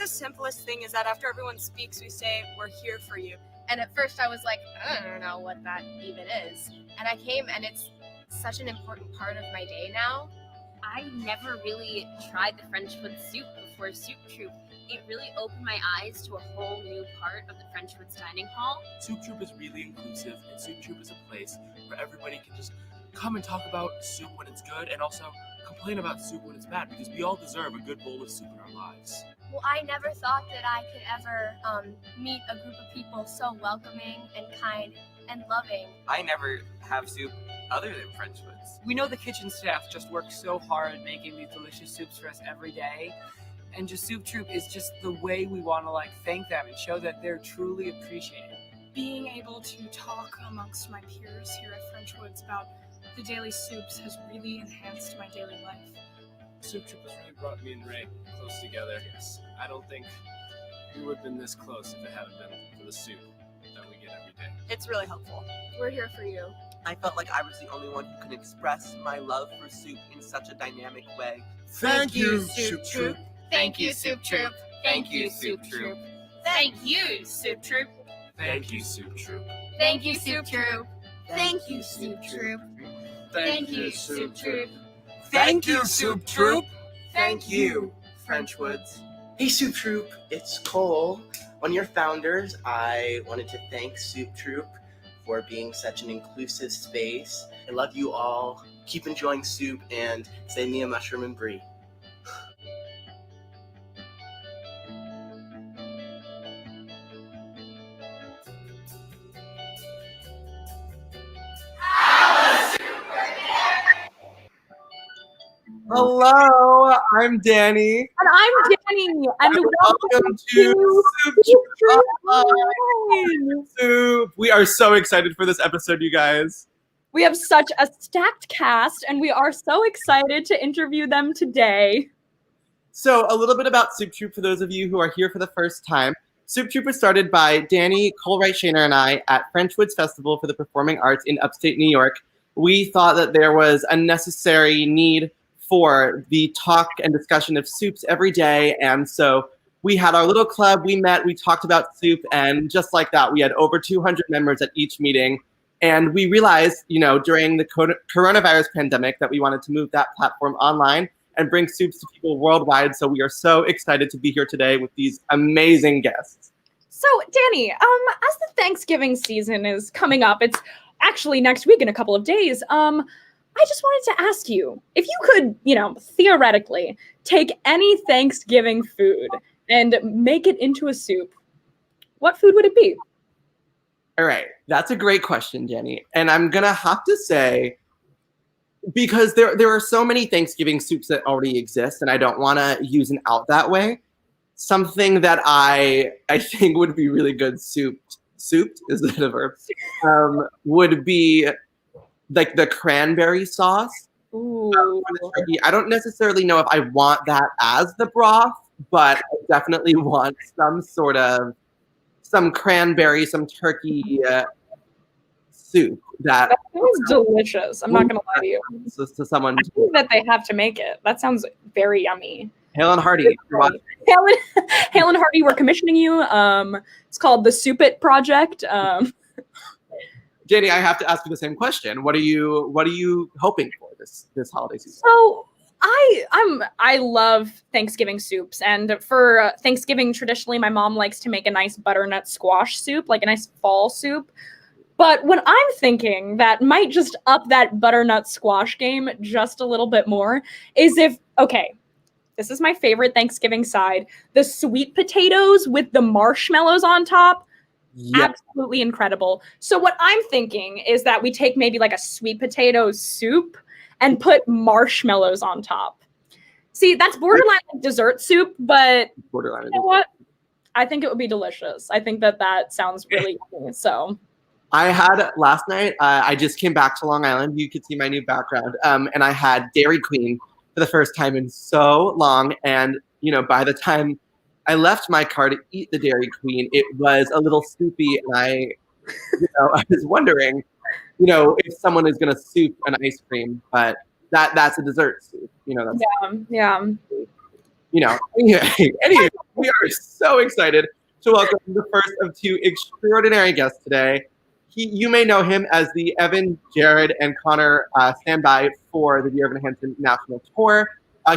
the simplest thing is that after everyone speaks, we say, "We're here for you." And at first I was like, I don't know what that even is. And I came, and it's such an important part of my day now. I never really tried the Frenchwood soup before Soup Troupe. It really opened my eyes to a whole new part of the Frenchwood's dining hall. Soup Troupe is really inclusive, and Soup Troupe is a place where everybody can just come and talk about soup when it's good, and also complain about soup when it's bad, because we all deserve a good bowl of soup in our lives. Well, I never thought that I could ever meet a group of people so welcoming and kind and loving. I never have soup other than Frenchwoods. We know the kitchen staff just works so hard making these delicious soups for us every day. And just Soup Troupe is just the way we want to thank them and show that they're truly appreciated. Being able to talk amongst my peers here at Frenchwoods about the daily soups has really enhanced my daily life. Soup Troupe has really brought me and Ray close together. Yes. I don't think we would have been this close if it hadn't been for the soup that we get every day. It's really helpful. We're here for you. I felt like I was the only one who could express my love for soup in such a dynamic way. Thank you, Soup Troupe. Thank you, Soup Troupe. Thank you, Soup Troupe. Thank you, Soup Troupe. Thank you, Soup Troupe. Thank you, Soup Troupe. Thank you, Soup Troupe. Thank you, Soup Troupe. Thank you, Soup Troupe. Thank you, Frenchwoods. Hey Soup Troupe, it's Cole. One of your founders. I wanted to thank Soup Troupe for being such an inclusive space. I love you all. Keep enjoying soup and save me a mushroom and brie. Hello, I'm Danny. And I'm Danny, and welcome to Soup Troupe Online. Soup. We are so excited for this episode, you guys. we have such a stacked cast, and we are so excited to interview them today. So a little bit about Soup Troupe for those of you who are here for the first time. Soup Troupe was started by Danny, Colwright Shaner, and I at Frenchwoods Festival for the Performing Arts in upstate New York. We thought that there was a necessary need for the talk and discussion of soups every day. And so we had our little club, we met, we talked about soup, and just like that, we had over 200 members at each meeting. And we realized, during the coronavirus pandemic that we wanted to move that platform online and bring soups to people worldwide. So we are so excited to be here today with these amazing guests. So, Danny, as the Thanksgiving season is coming up, it's actually next week in a couple of days, I just wanted to ask you, if you could, theoretically, take any Thanksgiving food and make it into a soup, what food would it be? All right, that's a great question, Jenny. And I'm going to have to say, because there are so many Thanksgiving soups that already exist, and I don't want to use an out that way, something that I think would be really good souped, is that a verb? Would be like the cranberry sauce. Ooh. I don't necessarily know if I want that as the broth, but I definitely want some cranberry, some turkey soup. That sounds delicious. I'm not going to lie to you. To someone I think that they have to make it. That sounds very yummy. Hale and Hardy. Hale and Hardy, we're commissioning you. It's called the Soup It Project. Jenny, I have to ask you the same question. What are you hoping for this holiday season? So I love Thanksgiving soups, and for Thanksgiving, traditionally, my mom likes to make a nice butternut squash soup, like a nice fall soup. But what I'm thinking that might just up that butternut squash game just a little bit more is this is my favorite Thanksgiving side, the sweet potatoes with the marshmallows on top. Yep. Absolutely incredible. So what I'm thinking is that we take maybe like a sweet potato soup and put marshmallows on top. See, that's borderline like dessert soup, but you know what? I think it would be delicious. I think that sounds really yummy. So I had last night, I just came back to Long Island. You could see my new background. And I had Dairy Queen for the first time in so long. And, by the time I left my car to eat the Dairy Queen, it was a little soupy, and I was wondering, if someone is going to soup an ice cream, but that's a dessert soup. Yeah. Anyway, We are so excited to welcome the first of two extraordinary guests today. You may know him as the Evan, Jared, and Connor standby for the Dear Evan Hansen National Tour.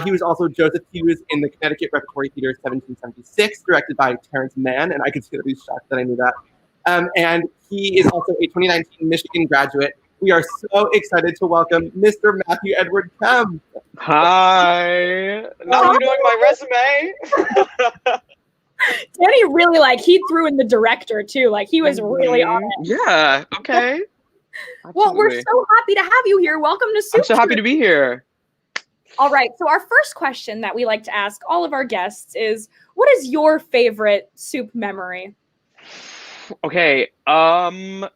He was also Joseph Hughes in the Connecticut Repertory Theater 1776, directed by Terrence Mann, and I could see that he's shocked that I knew that. And he is also a 2019 Michigan graduate. We are so excited to welcome Mr. Matthew Edward Kemp. Hi. Now you're doing my resume. Danny really he threw in the director too. He was really on it. Yeah. Okay. Well, we're so happy to have you here. Welcome to Soup I'm so happy to be here. All right. So our first question that we like to ask all of our guests is, what is your favorite soup memory? Okay.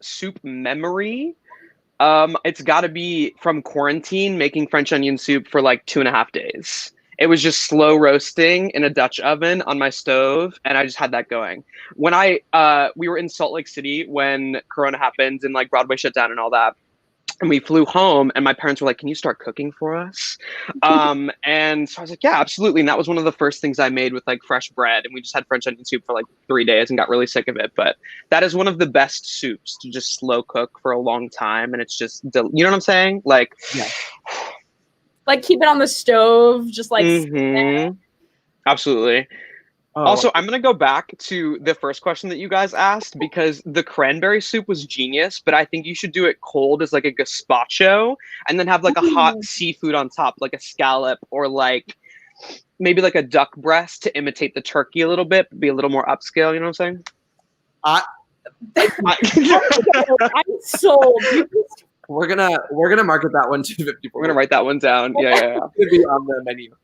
Soup memory. It's got to be from quarantine, making French onion soup for 2.5 days. It was just slow roasting in a Dutch oven on my stove, and I just had that going. When we were in Salt Lake City when Corona happened and Broadway shut down and all that, and we flew home, and my parents were like, "Can you start cooking for us?" And so I was like, "Yeah, absolutely." And that was one of the first things I made with fresh bread, and we just had French onion soup for 3 days and got really sick of it. But that is one of the best soups to just slow cook for a long time, and it's just, you know what I'm saying? Yeah. Keep it on the stove, just Absolutely. Oh. Also, I'm going to go back to the first question that you guys asked, because the cranberry soup was genius, but I think you should do it cold as a gazpacho and then have a hot seafood on top, like a scallop or maybe a duck breast to imitate the turkey a little bit, but be a little more upscale. You know what I'm saying? I'm sold. We're gonna market that one to 50. We're gonna write that one down. Yeah. Could be on the menu.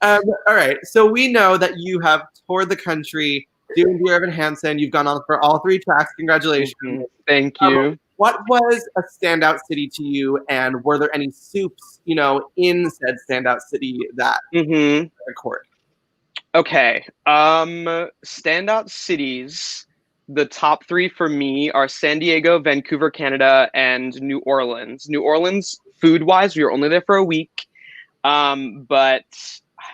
All right. So we know that you have toured the country doing Dear Evan Hansen. You've gone on for all 3 tracks. Congratulations. Mm-hmm. Thank you. What was a standout city to you, and were there any soups, in said standout city that record? Okay. Standout cities. The top 3 for me are San Diego, Vancouver, Canada, and New Orleans. New Orleans, food-wise, we were only there for a week. But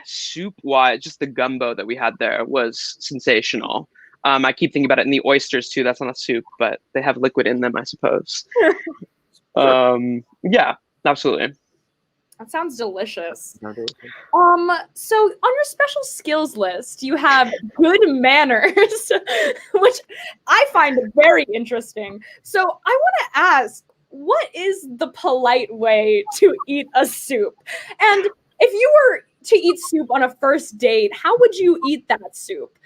soup-wise, just the gumbo that we had there was sensational. I keep thinking about it in the oysters, too. That's not a soup, but they have liquid in them, I suppose. Yeah, absolutely. That sounds delicious. So on your special skills list, you have good manners, which I find very interesting. So I want to ask, what is the polite way to eat a soup? And if you were to eat soup on a first date, how would you eat that soup?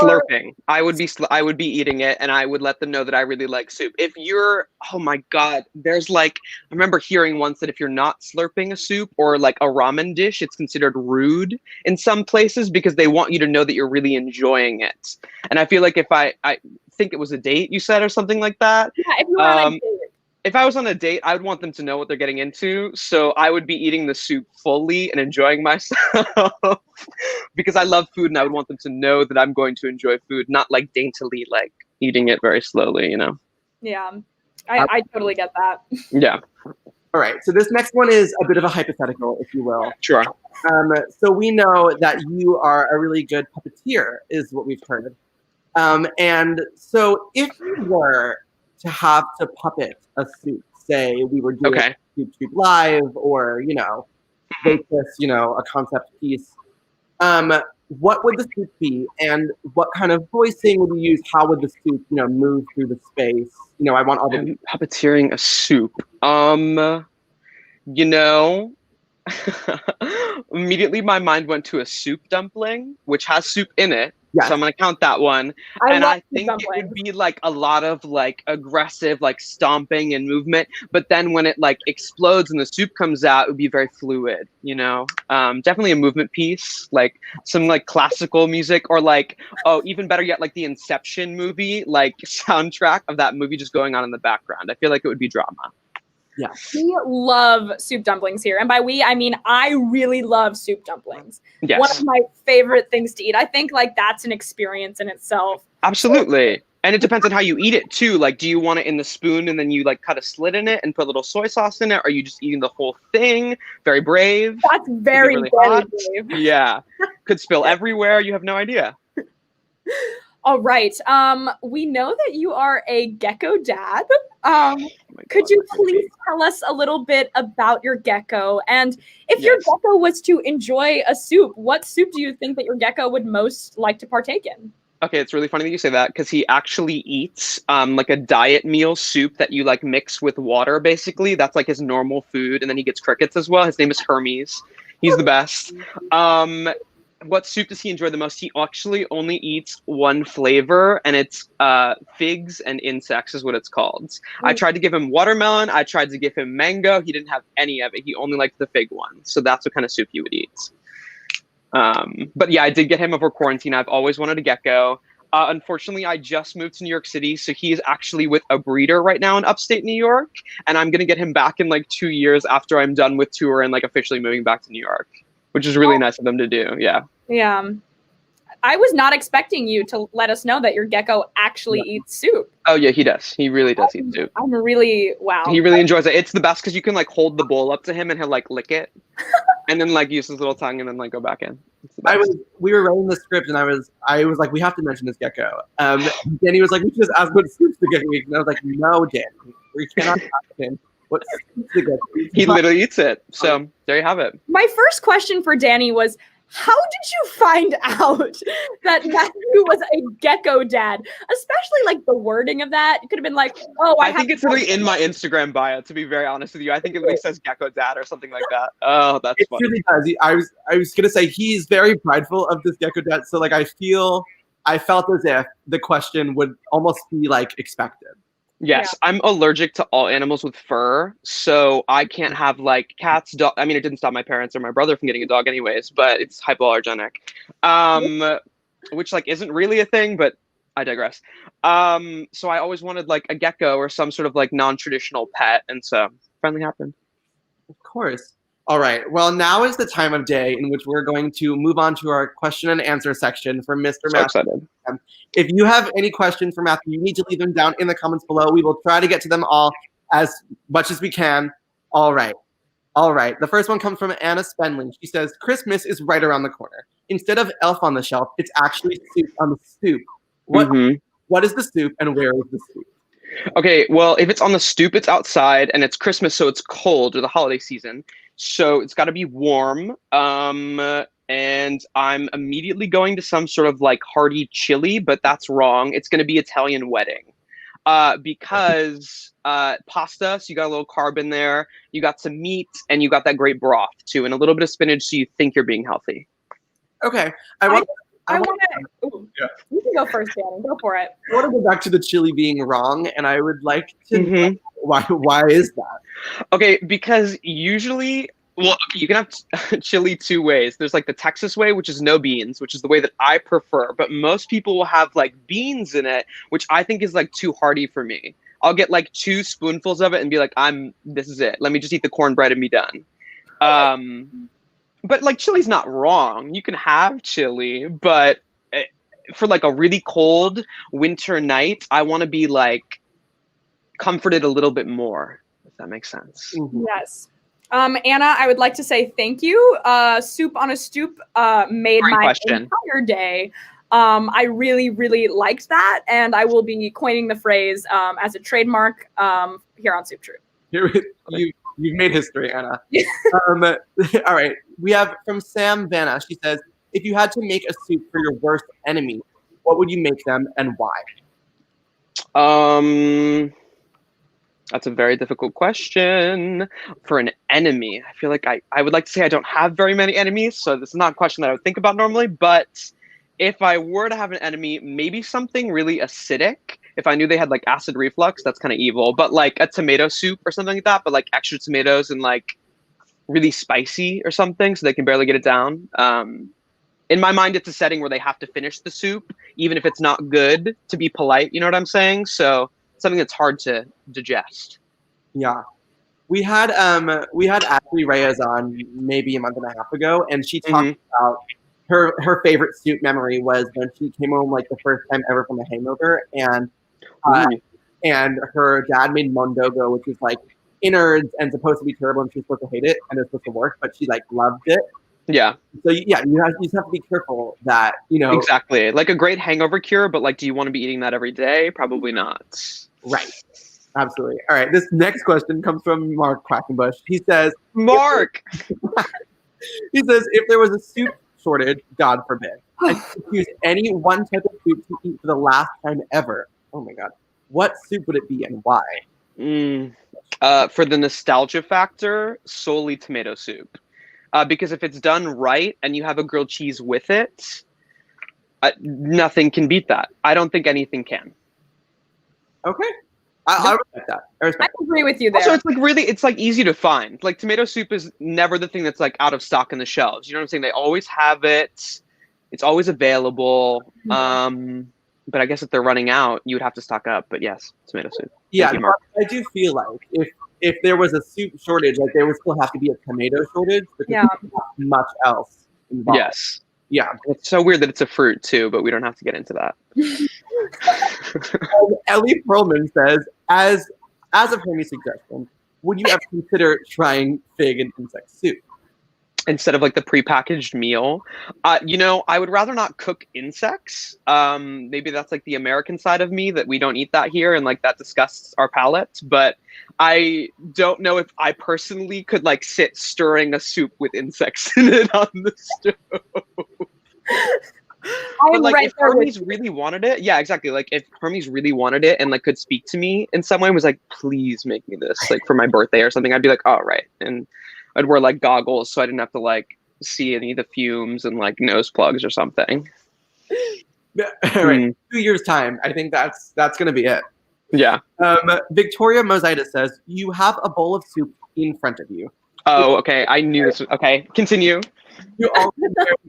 Slurping. I would be eating it, and I would let them know that I really like soup. If you're, oh my God, there's I remember hearing once that if you're not slurping a soup or a ramen dish, it's considered rude in some places because they want you to know that you're really enjoying it. And I feel like if I think it was a date you said or something like that. Yeah, if you were on a date. If I was on a date, I would want them to know what they're getting into. So I would be eating the soup fully and enjoying myself because I love food, and I would want them to know that I'm going to enjoy food, not daintily, eating it very slowly, Yeah, I totally get that. Yeah. All right. So this next one is a bit of a hypothetical, if you will. Sure. So we know that you are a really good puppeteer, is what we've heard. And so if you were to have to puppet a soup, say we were doing Soup Troupe Live, or make this a concept piece, what would the soup be, and what kind of voicing would you use? How would the soup move through the space? I want all the puppeteering a soup. Immediately my mind went to a soup dumpling, which has soup in it. Yes. So I'm going to count that one. I think it would be a lot of aggressive, stomping and movement. But then when it explodes and the soup comes out, it would be very fluid, definitely a movement piece, some classical music, or even better yet, the Inception movie, soundtrack of that movie just going on in the background. I feel like it would be drama. Yeah. We love soup dumplings here. And by we, I mean, I really love soup dumplings. Yes. One of my favorite things to eat. I think that's an experience in itself. Absolutely. And it depends on how you eat it too. Do you want it in the spoon and then you cut a slit in it and put a little soy sauce in it? Or are you just eating the whole thing? Very brave. That's very, really very hot. brave. Yeah. Could spill everywhere. You have no idea. All right. We know that you are a gecko dad. Oh my Could God, you my baby. please tell us a little bit about your gecko? And if your Yes. gecko was to enjoy a soup, what soup do you think that your gecko would most like to partake in? Okay, it's really funny that you say that because he actually eats like a diet meal soup that you like mix with water, basically. That's like his normal food, and then he gets crickets as well. His name is Hermes. He's the best. What soup does he enjoy the most? He actually only eats one flavor, and it's figs and insects is what it's called. I tried to give him watermelon. I tried to give him mango. He didn't have any of it. He only liked the fig one. So that's what kind of soup he would eat. But yeah, I did get him over quarantine. I've always wanted a gecko. Unfortunately, I just moved to New York City, so he is actually with a breeder right now in upstate New York, and I'm gonna get him back in like 2 years after I'm done with tour and like officially moving back to New York, which is really nice of them to do. Yeah. Yeah. I was not expecting you to let us know that your gecko actually eats soup. Oh yeah, he does. He really does eat soup. I'm really, wow. He really enjoys it. It's the best because you can like hold the bowl up to him and he'll like lick it, and then like use his little tongue and then like go back in. We were writing the script and I was like, we have to mention this gecko. Danny was like, we should just ask what soups the gecko eats. And I was like, no, Danny, we cannot ask him what soups the gecko eats. He literally eats it. So there you have it. My first question for Danny was, how did you find out that Matthew was a gecko dad? Especially like the wording of that. It could have been like, oh, I think it's really in my Instagram bio, to be very honest with you. I think it really says gecko dad or something like that. Oh, that's funny. Really does. I was gonna say he's very prideful of this gecko dad. So like I felt as if the question would almost be like expected. Yes, yeah. I'm allergic to all animals with fur, so I can't have like cats, dog. I mean, it didn't stop my parents or my brother from getting a dog anyways, but it's hypoallergenic, which like isn't really a thing, but I digress. So I always wanted like a gecko or some sort of like non-traditional pet, and so finally happened. Of course. All right. Well, now is the time of day in which we're going to move on to our question and answer section for Mr. So Matthew. excited. If you have any questions for Matthew, you need to leave them down in the comments below. We will try to get to them all as much as we can. All right. All right. The first one comes from Anna Spenley. She says, Christmas is right around the corner. Instead of elf on the shelf, it's actually soup on the stoop. What is the soup and where is the soup? Okay, well, if it's on the stoop, it's outside and it's Christmas, so it's cold, or the holiday season. So it's got to be warm. And I'm immediately going to some sort of like hearty chili, but that's wrong. It's going to be Italian wedding. Because pasta, so you got a little carb in there, you got some meat, and you got that great broth too, and a little bit of spinach, so you think you're being healthy. Okay. I want to. You can go first, Danny. Go for it. I want to go back to the chili being wrong, and I would like to know why is that? Okay, because usually, well, you can have chili two ways. There's like the Texas way, which is no beans, which is the way that I prefer. But most people will have like beans in it, which I think is like too hearty for me. I'll get like 2 spoonfuls of it and be like, this is it. Let me just eat the cornbread and be done. But like chili's not wrong. You can have chili, but for like a really cold winter night, I want to be like comforted a little bit more, if that makes sense. Yes. Anna, I would like to say thank you. Soup on a Stoop made Great my question. entire day. I really, really liked that, and I will be coining the phrase as a trademark here on Soup Troop. You've made history, Anna. All right. We have from Sam Vanna. She says, if you had to make a soup for your worst enemy, what would you make them and why? That's a very difficult question. For an enemy, I feel like I would like to say I don't have very many enemies, so this is not a question that I would think about normally, but if I were to have an enemy, maybe something really acidic. If I knew they had like acid reflux, that's kind of evil, but like a tomato soup or something like that, but like extra tomatoes and like really spicy or something so they can barely get it down. In my mind, it's a setting where they have to finish the soup, even if it's not good, to be polite, you know what I'm saying? So something that's hard to digest. Yeah. We had Ashley Reyes on maybe a month and a half ago, and she talked about her favorite soup memory was when she came home like the first time ever from a hangover, and her dad made mondongo, which is like innards and supposed to be terrible, and she's supposed to hate it and it's supposed to work, but she like loved it. Yeah, So you just have to be careful that exactly. Like a great hangover cure, but like, do you want to be eating that every day? Probably not. Right. Absolutely. All right. This next question comes from Mark Quackenbush. He says, Mark. if there was a soup shortage, God forbid, and you could choose any one type of soup to eat for the last time ever. Oh my God. What soup would it be and why? For the nostalgia factor, solely tomato soup. Because if it's done right and you have a grilled cheese with it, nothing can beat that. I don't think anything can. Okay. I respect that. I agree with you there. Also, it's like easy to find. Like tomato soup is never the thing that's like out of stock in the shelves. You know what I'm saying? They always have it. It's always available. But I guess if they're running out, you would have to stock up. But yes, tomato soup. Yeah, I do feel like if there was a soup shortage, like there would still have to be a tomato shortage because there's not much else involved. Yes. Yeah. It's so weird that it's a fruit too, but we don't have to get into that. Ellie Perlman says, as of Hermie's suggestion, would you ever consider trying fig and insect soup? Instead of like the prepackaged meal? I would rather not cook insects. Maybe that's like the American side of me that we don't eat that here and like that disgusts our palates. But I don't know if I personally could like sit stirring a soup with insects in it on the stove. But like if Hermes really wanted it, yeah, exactly. Like if Hermes really wanted it and like could speak to me in some way, was like, please make me this like for my birthday or something, I'd be like, all right. And I'd wear like goggles so I didn't have to like see any of the fumes and like nose plugs or something. All right, 2 years time. I think that's gonna be it. Yeah. Victoria Mositis says, you have a bowl of soup in front of you. Oh, okay. I knew this. Okay, continue. You all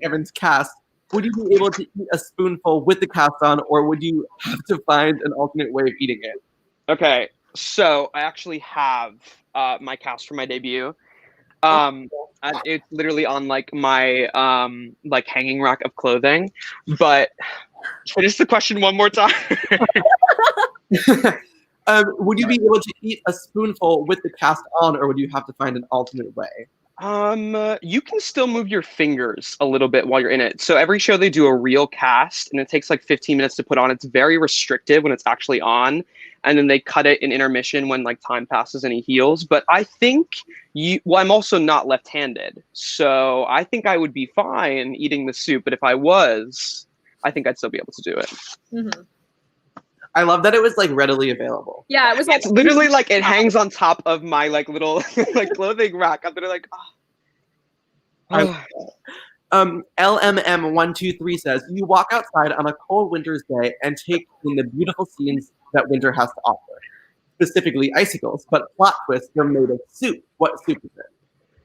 Evan's cast. Would you be able to eat a spoonful with the cast on, or would you have to find an alternate way of eating it? Okay, so I actually have my cast for my debut. And it's literally on like my like hanging rack of clothing. But finish the question one more time. Would you be able to eat a spoonful with the cast on, or would you have to find an alternate way? You can still move your fingers a little bit while you're in it. So every show they do a real cast and it takes like 15 minutes to put on. It's very restrictive when it's actually on. And then they cut it in intermission when like time passes and he heals. But I think I'm also not left-handed. So I think I would be fine eating the soup. But if I was, I think I'd still be able to do it. Mm-hmm. I love that it was like readily available. Yeah, it was like it's literally like it hangs on top of my like little like clothing rack. I'm literally like, LMM123 says, you walk outside on a cold winter's day and take in the beautiful scenes that winter has to offer. Specifically icicles, but plot twist, they're made of soup. What soup is it?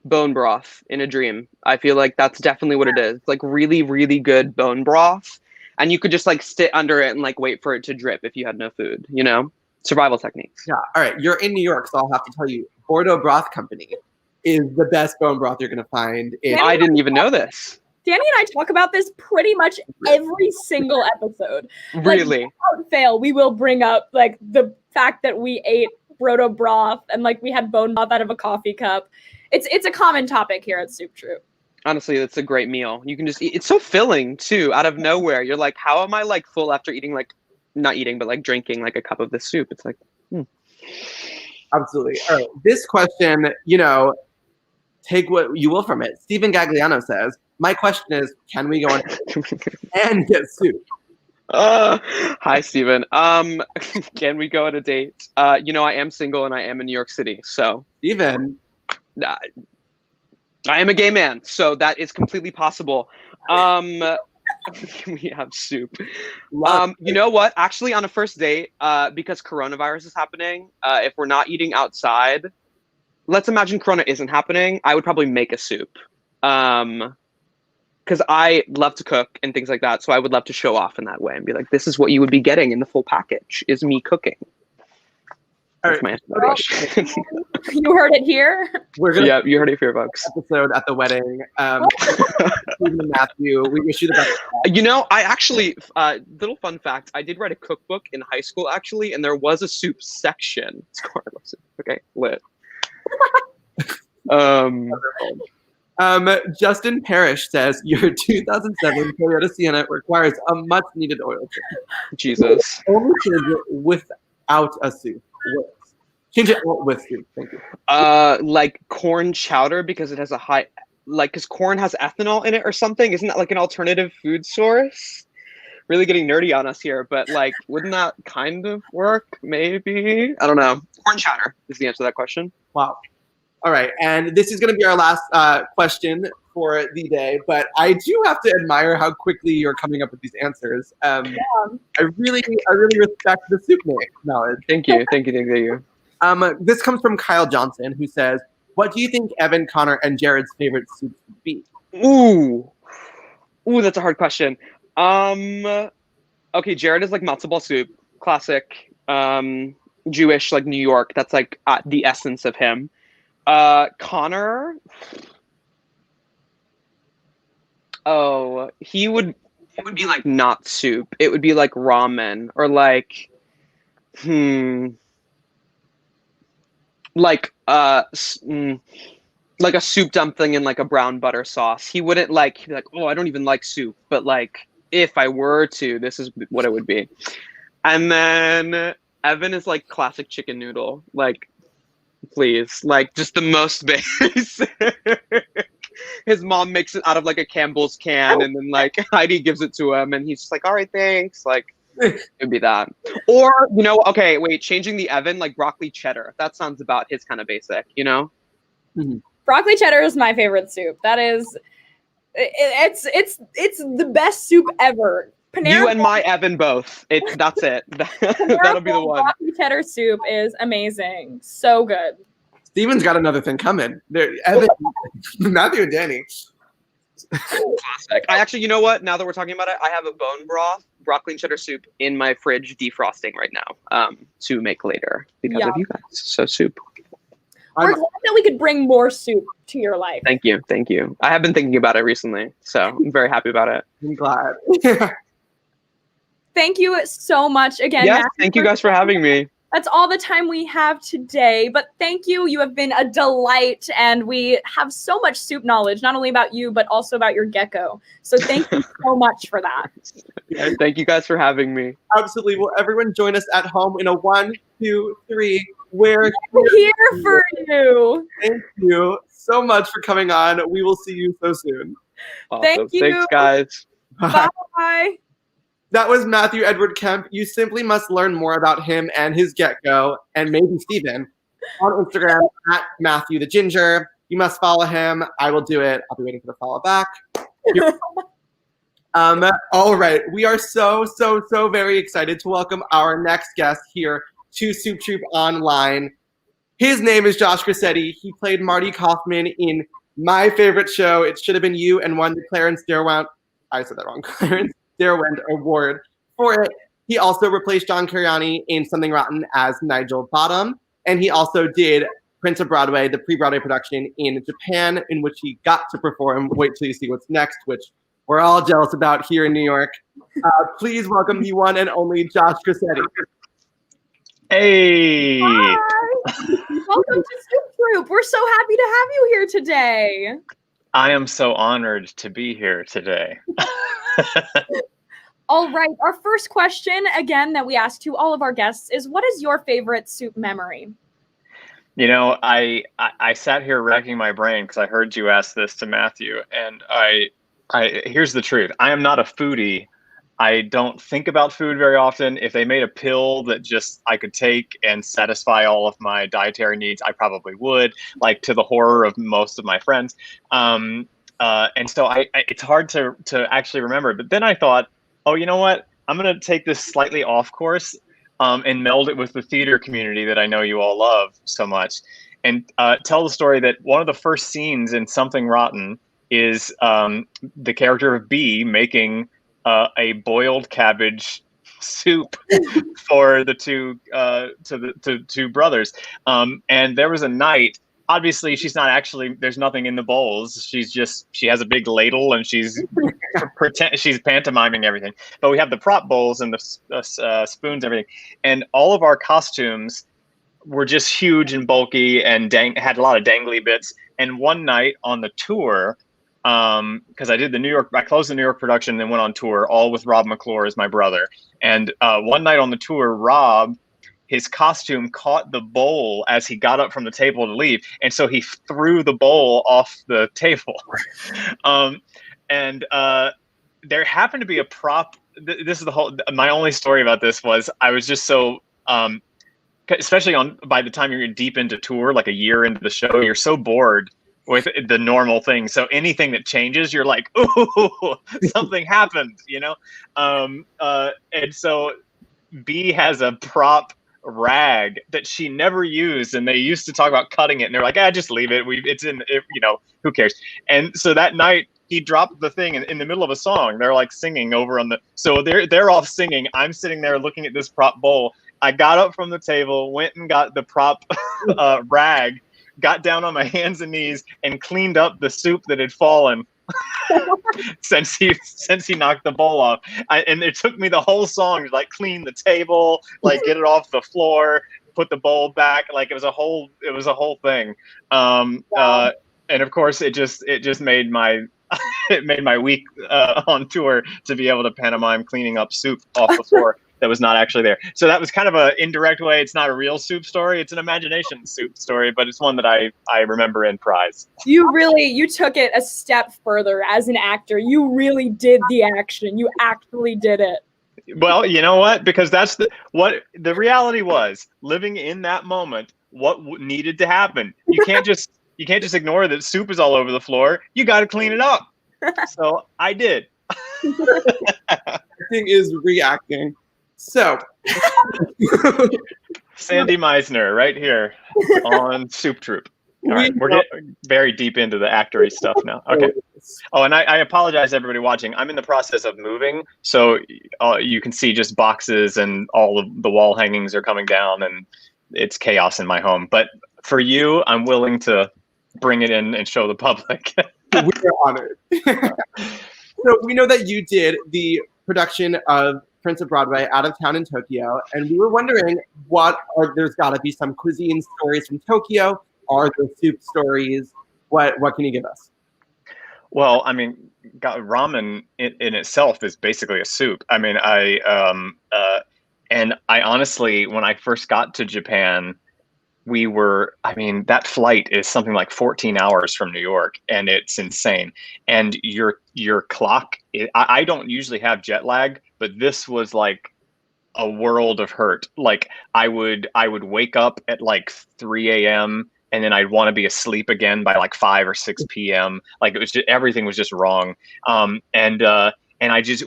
Bone broth in a dream. I feel like that's definitely what it is. Like really, really good bone broth. And you could just like sit under it and like wait for it to drip if you had no food, you know? Survival techniques. Yeah. All right. You're in New York, so I'll have to tell you, Bordeaux Broth Company is the best bone broth you're going to find. I didn't even know this. Danny and I talk about this pretty much every single episode. Really? Like, without fail, we will bring up like the fact that we ate Bordeaux broth and like we had bone broth out of a coffee cup. It's a common topic here at Soup Troupe. Honestly, it's a great meal. You can just eat. It's so filling too, out of nowhere. You're like, how am I like full after eating like, not eating, but like drinking like a cup of this soup? It's like, Absolutely. All right. This question, take what you will from it. Stephen Gagliano says, my question is, can we go on and get soup? Hi, Stephen. Can we go on a date? I am single and I am in New York City. So Stephen, I am a gay man, so that is completely possible. We have soup. You know what? Actually, on a first date, because coronavirus is happening, if we're not eating outside, let's imagine Corona isn't happening, I would probably make a soup. Because I love to cook and things like that, so I would love to show off in that way and be like, this is what you would be getting in the full package, is me cooking. That's my answer to that question. You heard it here. Yeah, you heard it here, folks. Episode at the wedding. Stephen and Matthew, we wish you the best. I actually, little fun fact, I did write a cookbook in high school, actually, and there was a soup section. Okay, lit. Justin Parrish says your 2007 Toyota Sienna requires a much-needed oil change. Jesus. Only change it without a soup. Change it with soup. Thank you. Like corn chowder because it has a high, like, because corn has ethanol in it or something. Isn't that like an alternative food source? Really getting nerdy on us here, but like, wouldn't that kind of work? Maybe. I don't know. Corn chowder is the answer to that question. Wow. All right, and this is going to be our last question for the day, but I do have to admire how quickly you're coming up with these answers. I really respect the soup knowledge. Thank you. This comes from Kyle Johnson, who says, "What do you think Evan, Connor, and Jared's favorite soups would be?" Ooh, that's a hard question. Okay, Jared is like matzo ball soup, classic, Jewish, like New York. That's like the essence of him. Connor, it would be like not soup. It would be like ramen or like, like a soup dumpling in like a brown butter sauce. He'd be like, oh, I don't even like soup, but like if I were to, this is what it would be. And then Evan is like classic chicken noodle, like, please, like just the most basic. His mom makes it out of like a Campbell's can, and then like Heidi gives it to him, and he's just like, all right, thanks. Like, it'd be that. Or, okay, wait, changing the Evan, like broccoli cheddar. That sounds about his kind of basic, Mm-hmm. Broccoli cheddar is my favorite soup. That is, it's the best soup ever. Panera you and my Evan both. That's it. That'll be the one. Broccoli cheddar soup is amazing. So good. Steven's got another thing coming. Evan, Matthew and Danny. Classic. I actually, you know what? Now that we're talking about it, I have a bone broth, broccoli and cheddar soup in my fridge defrosting right now to make later because of you guys. So soup. We're glad that we could bring more soup to your life. Thank you. I have been thinking about it recently, so I'm very happy about it. I'm glad. Thank you so much again. Yes, Matthew, thank you guys for having me. That's all the time we have today, but thank you. You have been a delight, and we have so much soup knowledge, not only about you, but also about your gecko. So thank you so much for that. Yeah, thank you guys for having me. Absolutely. Will everyone join us at home in a 1, 2, 3? We're here for you. Thank you so much for coming on. We will see you so soon. Awesome. Thank you. Thanks, guys. Bye. That was Matthew Edward Kemp. You simply must learn more about him and his gecko, and maybe Steven, on Instagram at Matthew the Ginger. You must follow him. I will do it. I'll be waiting for the follow back. All right. We are so very excited to welcome our next guest here to Soup Troupe Online. His name is Josh Grisetti. He played Marty Kaufman in my favorite show, It Shoulda Been You, and won the Clarence Darrowd. I said that wrong. Clarence Darrowd Award for it. He also replaced John Cariani in Something Rotten as Nigel Bottom, and he also did Prince of Broadway, the pre-Broadway production in Japan, in which he got to perform Wait Till You See What's Next, which we're all jealous about here in New York. Please welcome the one and only Josh Grisetti. Hey! Hi. Welcome to Soup Troupe. We're so happy to have you here today. I am so honored to be here today. All right. Our first question, again, that we ask to all of our guests is, what is your favorite soup memory? You know, I sat here racking my brain because I heard you ask this to Matthew, and I here's the truth. I am not a foodie. I don't think about food very often. If they made a pill that just I could take and satisfy all of my dietary needs, I probably would, like to the horror of most of my friends. And so it's hard to actually remember. But then I thought, oh, you know what? I'm going to take this slightly off course and meld it with the theater community that I know you all love so much, and tell the story that one of the first scenes in Something Rotten is the character of B making a boiled cabbage soup for the two brothers. And there was a night, obviously she's not actually, there's nothing in the bowls. She has a big ladle and she's pantomiming everything. But we have the prop bowls and the spoons and everything. And all of our costumes were just huge and bulky and had a lot of dangly bits. And one night on the tour, because I closed the New York production and then went on tour, all with Rob McClure as my brother. And one night on the tour, Rob, his costume caught the bowl as he got up from the table to leave, and so he threw the bowl off the table. There happened to be a prop. This is my only story about this was I was just so, especially by the time you're deep into tour, like a year into the show, you're so bored with the normal thing. So anything that changes, you're like, ooh, something happened, and so B has a prop rag that she never used, and they used to talk about cutting it, and they're like, just leave it. Who cares? And so that night he dropped the thing in the middle of a song. They're like singing over so they're all singing. I'm sitting there looking at this prop bowl. I got up from the table, went and got the prop rag, got down on my hands and knees and cleaned up the soup that had fallen since he knocked the bowl off. And it took me the whole song to like clean the table, like get it off the floor, put the bowl back. Like it was a whole thing. And of course it just made my week on tour to be able to pantomime cleaning up soup off the floor that was not actually there. So that was kind of an indirect way. It's not a real soup story. It's an imagination soup story, but it's one that I remember and prize. You took it a step further as an actor. You really did the action. You actually did it. Well, you know what? Because that's what the reality was. Living in that moment, what needed to happen. You can't just ignore that soup is all over the floor. You got to clean it up. So I did. Acting is reacting. So, Sandy Meisner, right here on Soup Troupe. All right, we're getting very deep into the actory stuff now. Okay. Oh, and I apologize to everybody watching. I'm in the process of moving, so you can see just boxes and all of the wall hangings are coming down, and it's chaos in my home. But for you, I'm willing to bring it in and show the public. We're honored. So we know that you did the production of Prince of Broadway out of town in Tokyo, and we were wondering there's got to be some cuisine stories from Tokyo. Are there soup stories? What can you give us? Well, I mean, ramen in itself is basically a soup. I mean, and I honestly, when I first got to Japan, that flight is something like 14 hours from New York, and it's insane. And your clock, I don't usually have jet lag, but this was like a world of hurt. Like I would wake up at like 3 a.m. and then I'd want to be asleep again by like 5 or 6 p.m. Like it was just, everything was just wrong. And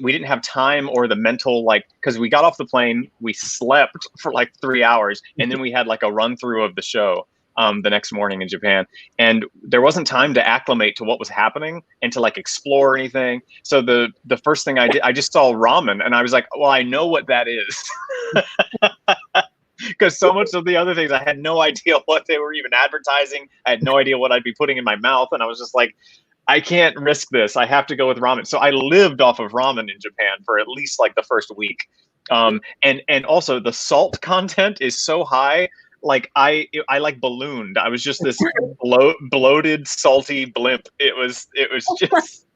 we didn't have time or the mental, because we got off the plane, we slept for like 3 hours, and then we had like a run through of the show the next morning in Japan. And there wasn't time to acclimate to what was happening and to like explore anything. So the first thing I did, I just saw ramen and I was like, well, I know what that is. Because so much of the other things, I had no idea what they were even advertising. I had no idea what I'd be putting in my mouth. And I was just like, I can't risk this. I have to go with ramen. So I lived off of ramen in Japan for at least like the first week. And also the salt content is so high. Like I like ballooned. I was just this bloated, salty blimp. It was just,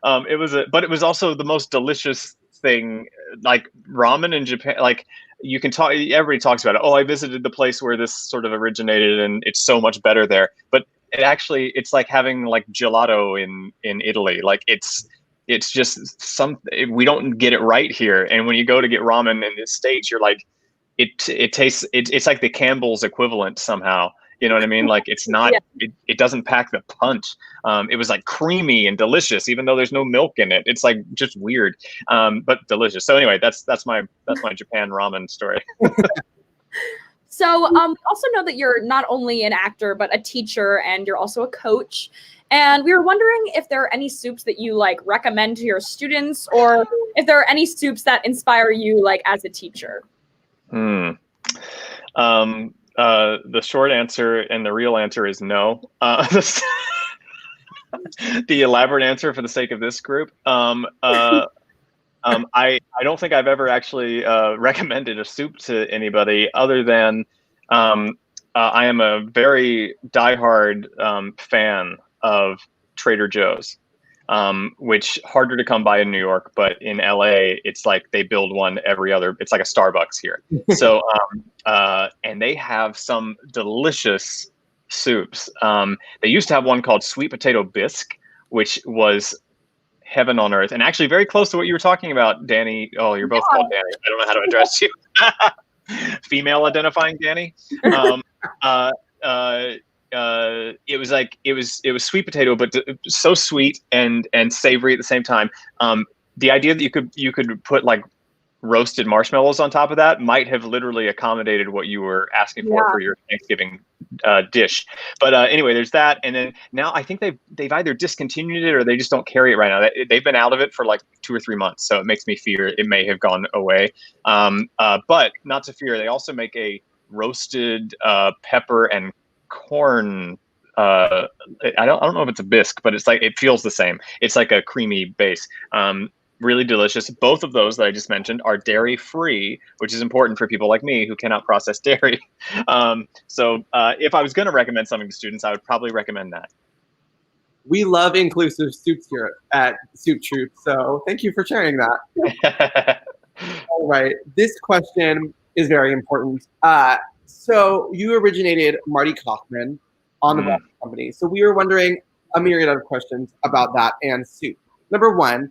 but it was also the most delicious thing. Like ramen in Japan, like you can talk, everybody talks about it. Oh, I visited the place where this sort of originated and it's so much better there. But it's like having like gelato in Italy. Like it's just we don't get it right here. And when you go to get ramen in the States, you're like, it tastes, it's like the Campbell's equivalent somehow. You know what I mean? Like it's not, it doesn't pack the punch. It was like creamy and delicious, even though there's no milk in it. It's like just weird, but delicious. So anyway, that's my Japan ramen story. So also know that you're not only an actor, but a teacher, and you're also a coach. And we were wondering if there are any soups that you like recommend to your students, or if there are any soups that inspire you like as a teacher. The short answer and the real answer is no. The elaborate answer for the sake of this group. I don't think I've ever actually recommended a soup to anybody other than I am a very diehard fan of Trader Joe's, which harder to come by in New York, but in LA, it's like they build one every other. It's like a Starbucks here. So, and they have some delicious soups. They used to have one called sweet potato bisque, which was heaven on earth, and actually very close to what you were talking about, Danny. Oh, you're both called Danny. I don't know how to address you. Female identifying Danny. It was sweet potato, but so sweet and savory at the same time. The idea that you could put like roasted marshmallows on top of that might have literally accommodated what you were asking for your Thanksgiving dish. But anyway, there's that, and then now I think they've either discontinued it or they just don't carry it right now. They've been out of it for like 2 or 3 months, so it makes me fear it may have gone away. But not to fear, they also make a roasted pepper and corn. I don't know if it's a bisque, but it's like it feels the same. It's like a creamy base. Really delicious. Both of those that I just mentioned are dairy free, which is important for people like me who cannot process dairy. So if I was going to recommend something to students, I would probably recommend that. We love inclusive soups here at Soup Troupe, so thank you for sharing that. All right, this question is very important. So you originated Marty Kaufman on the Broadway Company. So we were wondering a myriad of questions about that and soup. Number one,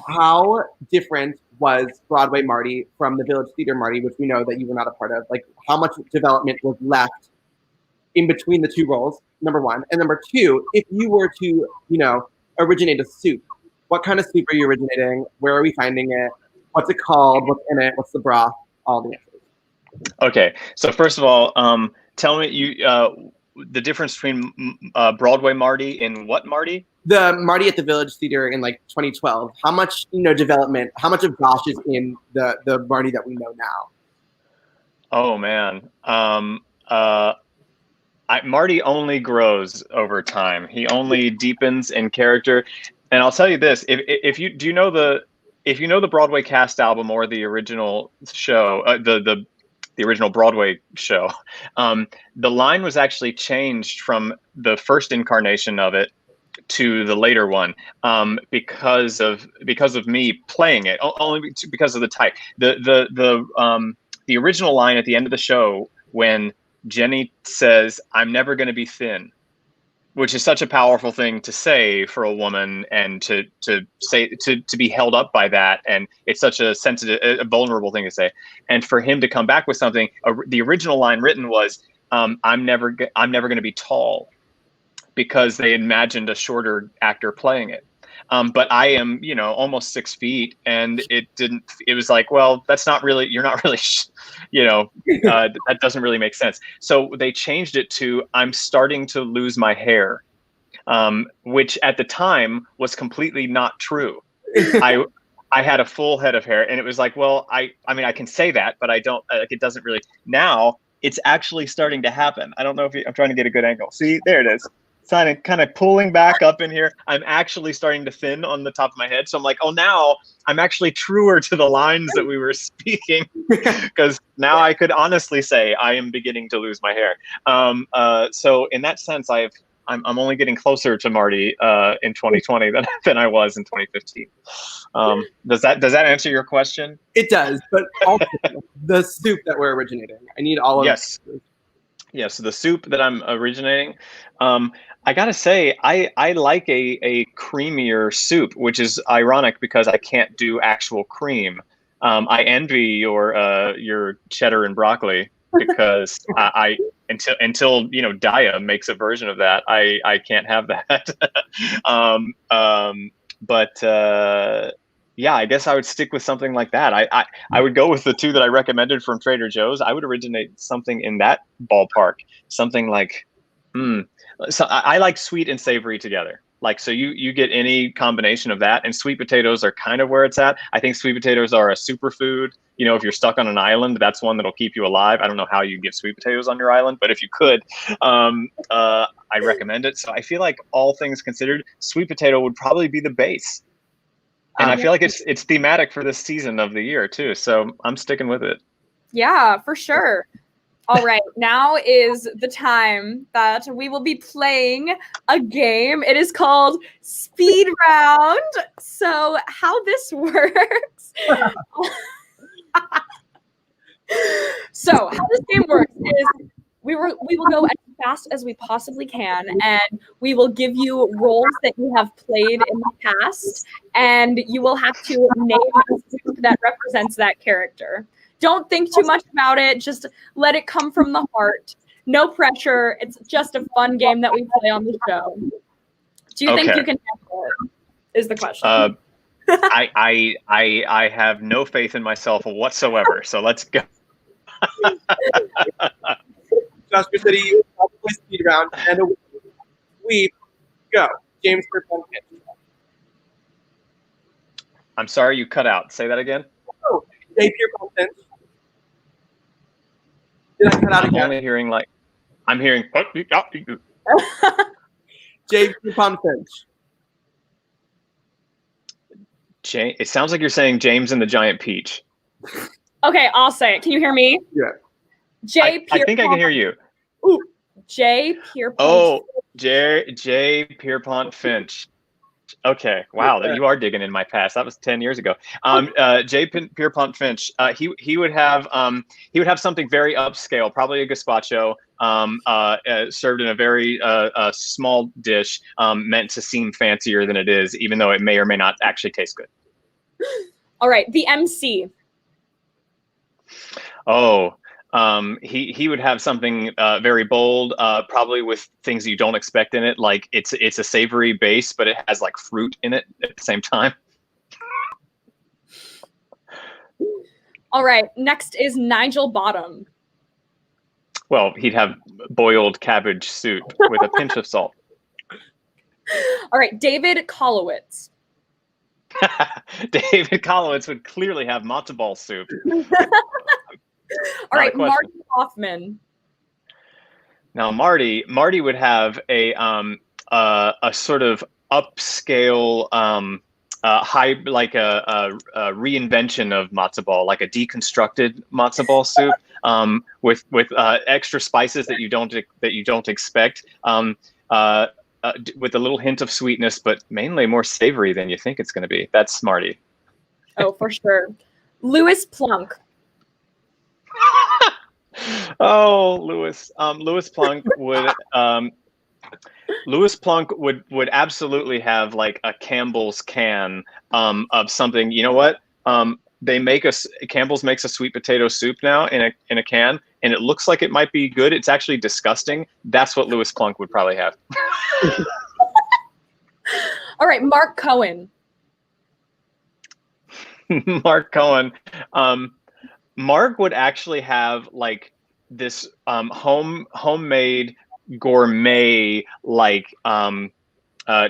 how different was Broadway Marty from the Village Theater Marty, which we know that you were not a part of? Like, how much development was left in between the two roles, number one? And number two, if you were to, originate a soup, what kind of soup are you originating? Where are we finding it? What's it called? What's in it? What's the broth? All the answers. Okay, so first of all, tell me the difference between Broadway Marty and what Marty? The Marty at the Village Theater in like 2012. How much development? How much of Josh is in the Marty that we know now? Oh man, Marty only grows over time. He only deepens in character. And I'll tell you this: if you know the Broadway cast album or the original show, the original Broadway show, the line was actually changed from the first incarnation of it to the later one because of me playing it, only because of the type. The original line at the end of the show when Jenny says, "I'm never going to be thin," which is such a powerful thing to say for a woman, and to say to be held up by that, and it's such a sensitive, a vulnerable thing to say, and for him to come back with something. The original line written was, "I'm never going to be tall," because they imagined a shorter actor playing it. But I am, almost 6 feet, and it was like, well, that's not really, you're not really, that doesn't really make sense. So they changed it to, "I'm starting to lose my hair," which at the time was completely not true. I had a full head of hair, and it was like, well, I mean, I can say that, but I don't, it doesn't really, now it's actually starting to happen. I don't know if I'm trying to get a good angle. See, there it is. Kind of pulling back up in here. I'm actually starting to thin on the top of my head. So I'm like, oh, now I'm actually truer to the lines that we were speaking, because now I could honestly say I am beginning to lose my hair. So in that sense, I'm only getting closer to Marty in 2020 than I was in 2015. Does that answer your question? It does, but also the soup that we're originating. I need all of Yes. Yes, the soup that I'm originating. I gotta say, I like a creamier soup, which is ironic because I can't do actual cream. I envy your cheddar and broccoli, because I until Daya makes a version of that, I can't have that. Yeah, I guess I would stick with something like that. I would go with the two that I recommended from Trader Joe's. I would originate something in that ballpark. Something like, so I like sweet and savory together. Like, so you get any combination of that, and sweet potatoes are kind of where it's at. I think sweet potatoes are a superfood. If you're stuck on an island, that's one that'll keep you alive. I don't know how you get sweet potatoes on your island, but if you could, I recommend it. So I feel like, all things considered, sweet potato would probably be the base. And I feel like it's thematic for this season of the year too. So I'm sticking with it. Yeah, for sure. All right, now is the time that we will be playing a game. It is called Speed Round. So, how this works. So, how this game works is we will go as fast as we possibly can, and we will give you roles that you have played in the past, and you will have to name a soup that represents that character. Don't think too much about it. Just let it come from the heart. No pressure. It's just a fun game that we play on the show. Do you think you can handle it? Is the question. I have no faith in myself whatsoever. So let's go. Josh Grisetti, speed round, and we go. James Pierpont Finch. I'm sorry, you cut out. Say that again. Oh, Jay Pierpont Finch. Did I cut out again? I'm only hearing like, I'm hearing. Jay Pierpont Finch. It sounds like you're saying James and the Giant Peach. Okay, I'll say it. Can you hear me? Yeah. Jay I think I can hear you. Ooh, Jay Pierpont. Oh, Jay Pierpont Finch. Okay, wow, you are digging in my past. That was 10 years ago. Jay Pierpont Finch. He would have something very upscale, probably a gazpacho, served in a very small dish, meant to seem fancier than it is, even though it may or may not actually taste good. All right, the MC. Oh, he would have something very bold, probably with things you don't expect in it. Like it's a savory base, but it has like fruit in it at the same time. All right, next is Nigel Bottom. Well, he'd have boiled cabbage soup with a pinch of salt. All right, David Kolowitz. David Kolowitz would clearly have matzo ball soup. All right, Marty Hoffman. Now, Marty would have a sort of upscale, high, like a reinvention of matzo ball, like a deconstructed matzo ball soup, with extra spices that you don't expect, with a little hint of sweetness, but mainly more savory than you think it's going to be. That's Marty. Oh, for sure. Louis Plunk. Oh, Louis Plunk would absolutely have like a Campbell's can of something. You know what? Campbell's makes a sweet potato soup now in a can, and it looks like it might be good. It's actually disgusting. That's what Louis Plunk would probably have. All right, Mark Cohen. Mark Cohen. Mark would actually have like this homemade gourmet like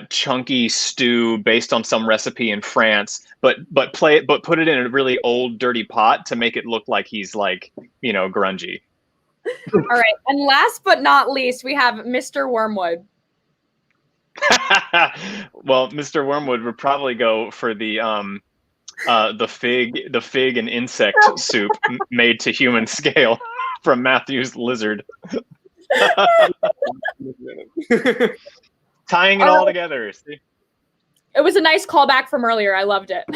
chunky stew based on some recipe in France, but put it in a really old dirty pot to make it look like he's like, grungy. All right, and last but not least, we have Mr. Wormwood. Well, Mr. Wormwood would probably go for the fig and insect soup made to human scale from Matthew's Lizard. Tying it all together. See? It was a nice callback from earlier. I loved it.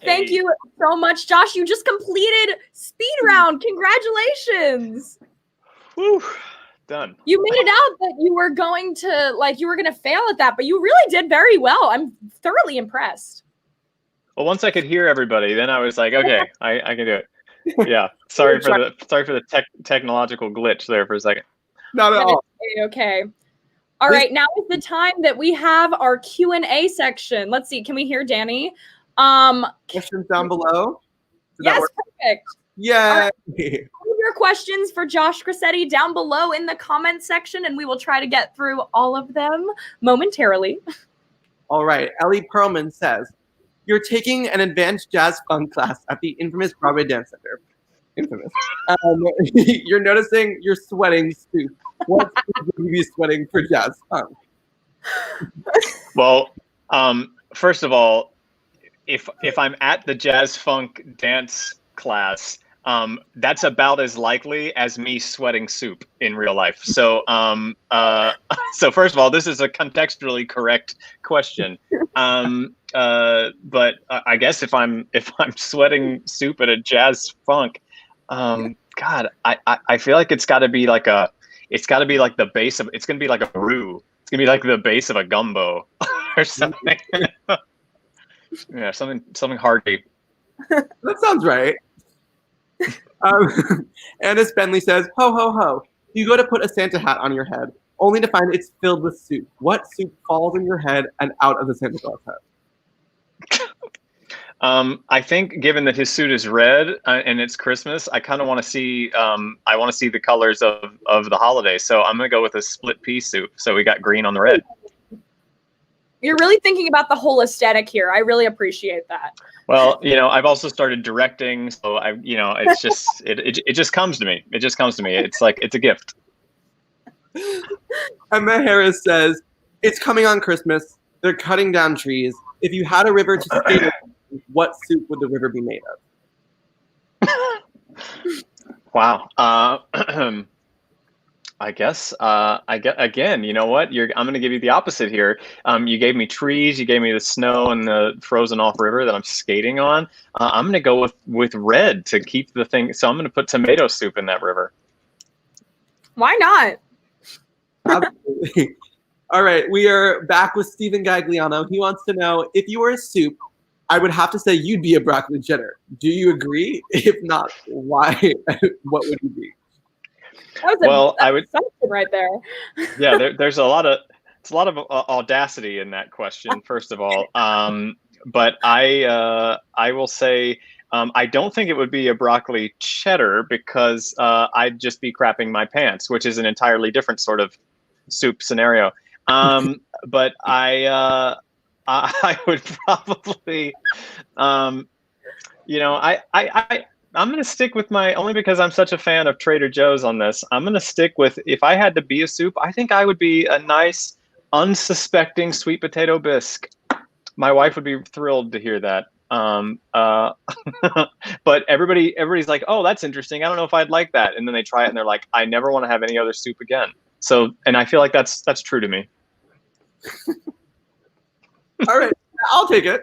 Thank you so much, Josh. You just completed speed round. Congratulations. Whew. Done. You made it out that you were going to fail at that, but you really did very well. I'm thoroughly impressed. Well, once I could hear everybody, then I was like, okay, I can do it. Yeah. Sorry for the technological glitch there for a second. Not at all. Okay. All right. Now is the time that we have our Q&A section. Let's see. Can we hear Danny? Questions down below. Yes, perfect. Yeah. Leave your questions for Josh Grisetti down below in the comments section, and we will try to get through all of them momentarily. All right. Ellie Perlman says, you're taking an advanced jazz funk class at the infamous Broadway Dance Center. Infamous. You're noticing you're sweating soup. What would you be sweating for jazz funk? Well, first of all, if I'm at the jazz funk dance class, That's about as likely as me sweating soup in real life. So, so first of all, this is a contextually correct question. But I guess if I'm sweating soup at a jazz funk, God, I feel like it's got to be like the base of, it's gonna be like a roux. It's gonna be like the base of a gumbo or something. Yeah, something hearty. That sounds right. Annis Bentley says, ho, ho, ho. You go to put a Santa hat on your head, only to find it's filled with soup. What soup falls in your head and out of the Santa Claus head? I think given that his suit is red and it's Christmas, I kind of want to see, I want to see the colors of the holiday. So I'm going to go with a split pea soup. So we got green on the red. You're really thinking about the whole aesthetic here. I really appreciate that. Well, I've also started directing, so it's just it just comes to me. It just comes to me. It's like it's a gift. Emma Harris says, it's coming on Christmas. They're cutting down trees. If you had a river to skate in, what soup would the river be made of? Wow. I guess again, you know what? I'm going to give you the opposite here. You gave me trees, you gave me the snow and the frozen off river that I'm skating on. I'm going to go with red to keep the thing. So I'm going to put tomato soup in that river. Why not? Absolutely. All right, we are back with Stephen Gagliano. He wants to know, if you were a soup, I would have to say you'd be a broccoli cheddar. Do you agree? If not, why? What would you be? I would something right there. Yeah, there's a lot of audacity in that question. First of all, but I will say I don't think it would be a broccoli cheddar because I'd just be crapping my pants, which is an entirely different sort of soup scenario. But I would probably, I'm going to stick with only because I'm such a fan of Trader Joe's on this. I'm going to stick with, if I had to be a soup, I think I would be a nice, unsuspecting sweet potato bisque. My wife would be thrilled to hear that. But everybody's like, oh, that's interesting. I don't know if I'd like that. And then they try it and they're like, I never want to have any other soup again. So, and I feel like that's true to me. All right, I'll take it.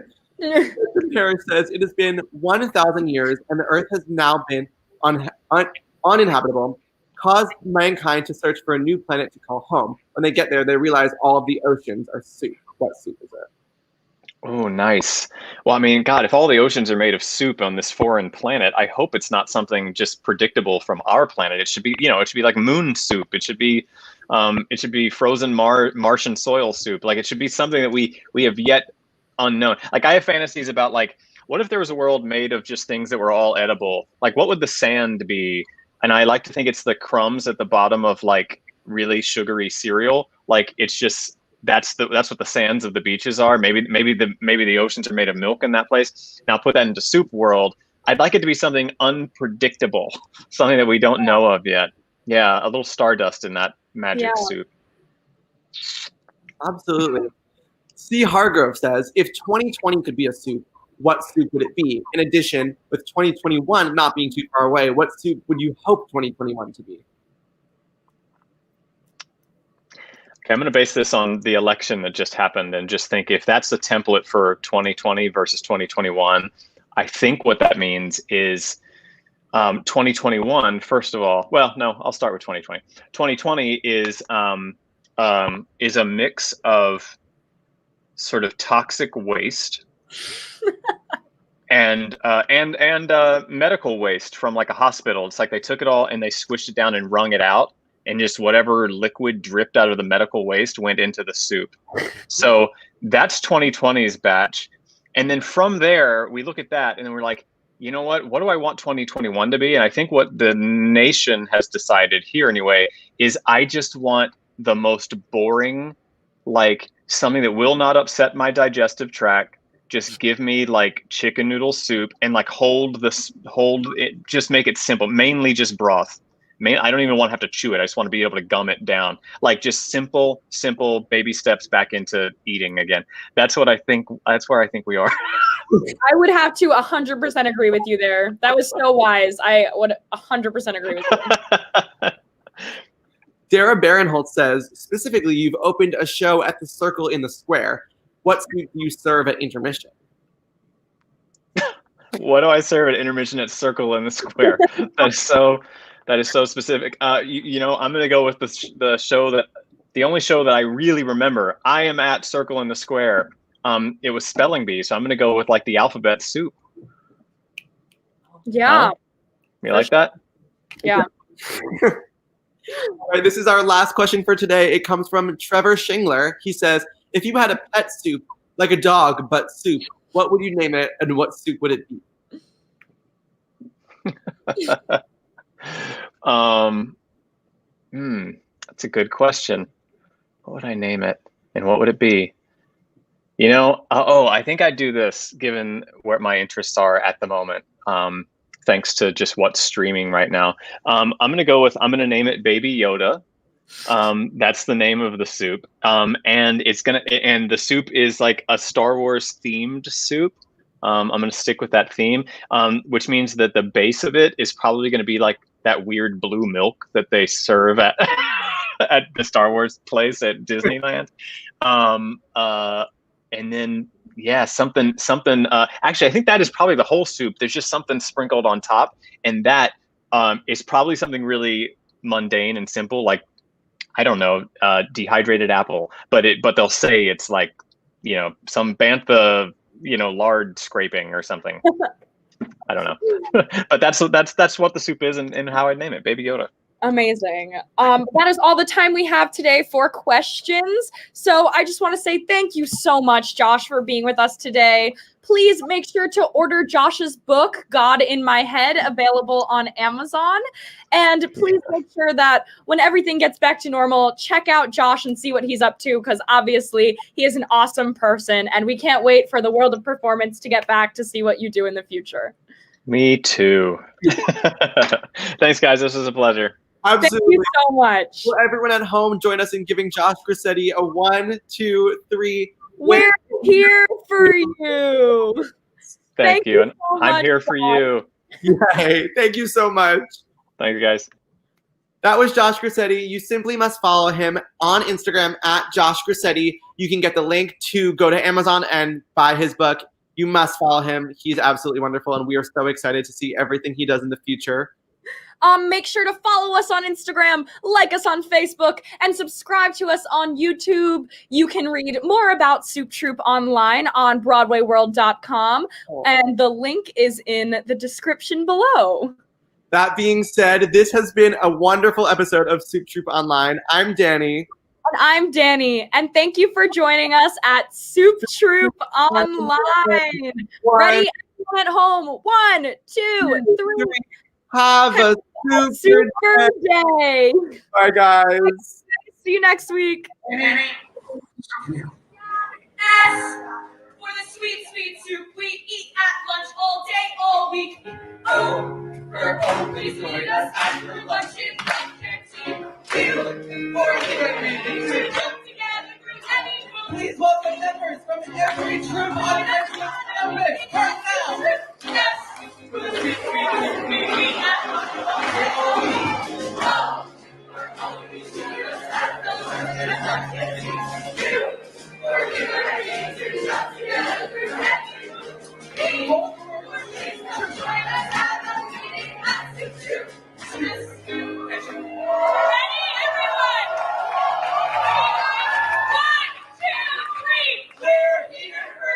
Paris says, it has been 1,000 years and the earth has now been uninhabitable, caused mankind to search for a new planet to call home. When they get there, they realize all of the oceans are soup. What soup is it? Oh, nice. Well, I mean, God, if all the oceans are made of soup on this foreign planet, I hope it's not something just predictable from our planet. It should be, it should be like moon soup. It should be frozen Martian soil soup. Like it should be something that we have yet unknown. Like I have fantasies about like, what if there was a world made of just things that were all edible? Like what would the sand be? And I like to think it's the crumbs at the bottom of like really sugary cereal. Like it's just, that's what the sands of the beaches are. Maybe the oceans are made of milk in that place. Now put that into soup world. I'd like it to be something unpredictable, something that we don't know of yet. Yeah, a little stardust in that magic soup. Absolutely. C. Hargrove says, if 2020 could be a soup, what soup would it be? In addition, with 2021 not being too far away, what soup would you hope 2021 to be? Okay, I'm going to base this on the election that just happened and just think if that's the template for 2020 versus 2021, I think what that means is 2021, first of all, well, no, I'll start with 2020. 2020 is a mix of sort of toxic waste and medical waste from like a hospital. It's like they took it all and they squished it down and wrung it out, and just whatever liquid dripped out of the medical waste went into the soup. So that's 2020's batch. And then from there, we look at that and then we're like, you know what do I want 2021 to be? And I think what the nation has decided here anyway, is I just want the most boring, like something that will not upset my digestive tract. Just give me like chicken noodle soup and like hold it, just make it simple, mainly just broth. I don't even want to have to chew it. I just want to be able to gum it down. Like just simple baby steps back into eating again. That's what I think. That's where I think we are. I would have to 100% agree with you there. That was so wise. I would 100% agree with you. Dara Barinholtz says, specifically, you've opened a show at the Circle in the Square. What soup do you serve at intermission? What do I serve at intermission at Circle in the Square? That is so specific. You know, I'm gonna go with the only show that I really remember. I am at Circle in the Square. It was Spelling Bee, so I'm gonna go with like the alphabet soup. Yeah. You like that? Yeah. All right, this is our last question for today. It comes from Trevor Shingler. He says, if you had a pet soup, like a dog, but soup, what would you name it and what soup would it be? That's a good question. What would I name it and what would it be? You know, I think I'd do this given where my interests are at the moment. Thanks to just what's streaming right now. I'm going to name it Baby Yoda. That's the name of the soup. And the soup is like a Star Wars themed soup. I'm going to stick with that theme, which means that the base of it is probably going to be like that weird blue milk that they serve at at the Star Wars place at Disneyland. And then, yeah, something. Actually, I think that is probably the whole soup. There's just something sprinkled on top, and that is probably something really mundane and simple, like I don't know, dehydrated apple. But they'll say it's like, you know, some bantha, you know, lard scraping or something. I don't know, but that's what the soup is and how I name it, Baby Yoda. Amazing. That is all the time we have today for questions. So I just want to say thank you so much, Josh, for being with us today. Please make sure to order Josh's book, God in My Head, available on Amazon. And please make sure that when everything gets back to normal, check out Josh and see what he's up to, because obviously he is an awesome person and we can't wait for the world of performance to get back to see what you do in the future. Me too. Thanks, guys. This was a pleasure. Absolutely. Thank you so much. Will everyone at home join us in giving Josh Grisetti a 1, 2, 3. We're here for you. Thank you. And so I'm much, here for you. Yay. Thank you so much. Thank you, guys. That was Josh Grisetti. You simply must follow him on Instagram at Josh Grisetti. You can get the link to go to Amazon and buy his book. You must follow him. He's absolutely wonderful, and we are so excited to see everything he does in the future. Make sure to follow us on Instagram, like us on Facebook, and subscribe to us on YouTube. You can read more about Soup Troupe online on BroadwayWorld.com, and the link is in the description below. That being said, this has been a wonderful episode of Soup Troupe Online. I'm Danny. And I'm Danny, and thank you for joining us at Soup Troupe Online. Ready, everyone at home? 1, 2, 3. Have a super day. Bye, guys. See you next week. S for the sweet, sweet soup we eat at lunch all day, all week. O for always meet us after lunch in the canteen. Q for everything to come together through any mood. Please welcome members from every troop on next week's